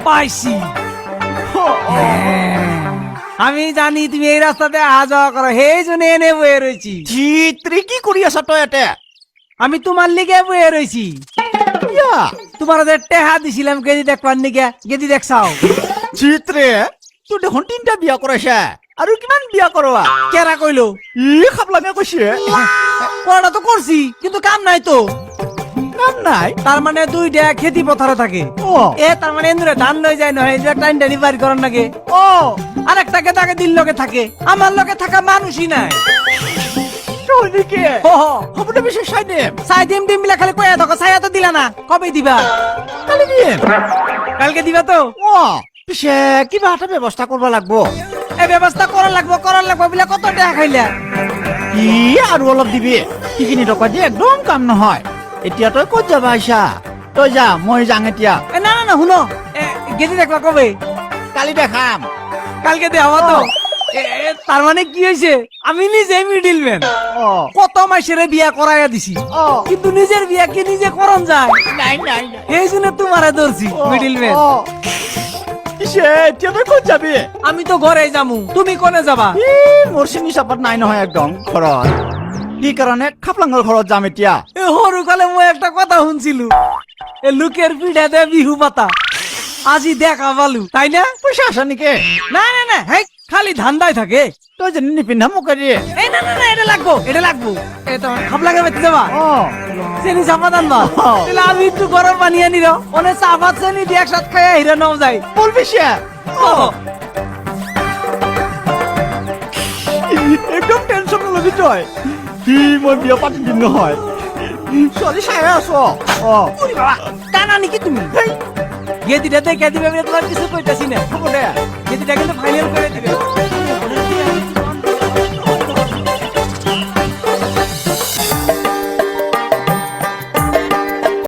পাইছি। আমি জানি তুমি এই রাস্তাতে আহা যাওয়া করো, সেই জন্য এনে বয়ে রয়েছি। চিত্রে কি কৰি আছা তই এতে? আমি তোমার লিগে বয়ে রয়েছি। তোমার যে টেহা দিছিলাম গেদি দেখবার নিকে, গেদি দেখছাও? চিত্রে তোৰ দেখোন 3টা বিয়া কৰাইছে, আৰু কিমান বিয়া কৰোৱা? কেরা কইলো? খাপলাঙে কৈছে। করাটা তো করছি, কিন্তু কাম নাই তো। কাম নাই? তার মানে 2টা খেতি পথারে থাকে। তার মানে এন্দুরে ধান লই যায় নয়, যে টাইম টানি বাড়ি করার নাকি। আর একটা তাকে দিল লগে থাকে, আমার লগে থাকা মানুষই নাই। চাই দিম দিম বিলা খালি কয়া থাকো, চাইয়া তো দিলা না, কবে দিবা? কালকে দিবা তো? পিছে কিবা এটা ব্যৱস্থা কৰিব লাগিব। এই ব্যবস্থা করার লাগবো বিলা কত টাকা খাইলা? কি আৰু অলপ দিবি? সেইখিনি টকা দি একদম কাম নহয়। এতিয়া তই ক'ত যাবা আইছা? তই যা, মই যাং এতিয়া। না না না, শুনো, গেদি দেখবা কবে? কালি দেখাম। কালকে দেওয়া তো। তার মানে কি হয়েছে, আমি নিজে মিডিল ম্যান। কত মাসের বিয়া করাইয়া দিছি, কিন্তু নিজের বিয়া কি নিজে করন যায়? নাই নাই। এই জন্য তোমারে ধরছি মিডিল ম্যান। পিছে এতিয়া তই ক'ত যাবি? আমি তো ঘরে যামু, তুমি কোনে যাবা? মোৰ চিনি চাপাত নাই নহয় একদম ঘৰত। কি কাৰণে খাপলাঙৰ ঘৰত যাম এতিয়া? সৰুকালে মই একটা কথা শুনছিলো, লোকের পিঠাতে বিহু পাতা। আজি দেখা পালু, তাই না? পইচা আছে নেকি? না না না, হেই খালি ধান্দায় থাকে। তই যেন নিপিন্ধা মোক দিয়ে। এই না না না, এটা লাগবো। এই তো খাপলাঙে বেঁচে যাবা? চেনি চাপাত আনবা? তাহলে আমি একটু গরম পানি আনি র, অনেক চাপাত চেনি দিয়ে একসাথে খাইয়া হিরে নাও যায়। বলবি সে একদম টেনশন নলবি তই। মই বিয়া পাতি দিম নহয়। ছোৱালী চাই আছ? টানা নাকি তুমি? গেদিটা দেখে দিবে, তোমার কিছু কইতাছি না। হ'ব দে। গেদিটা কিন্তু ফাইনাল করে দিবে।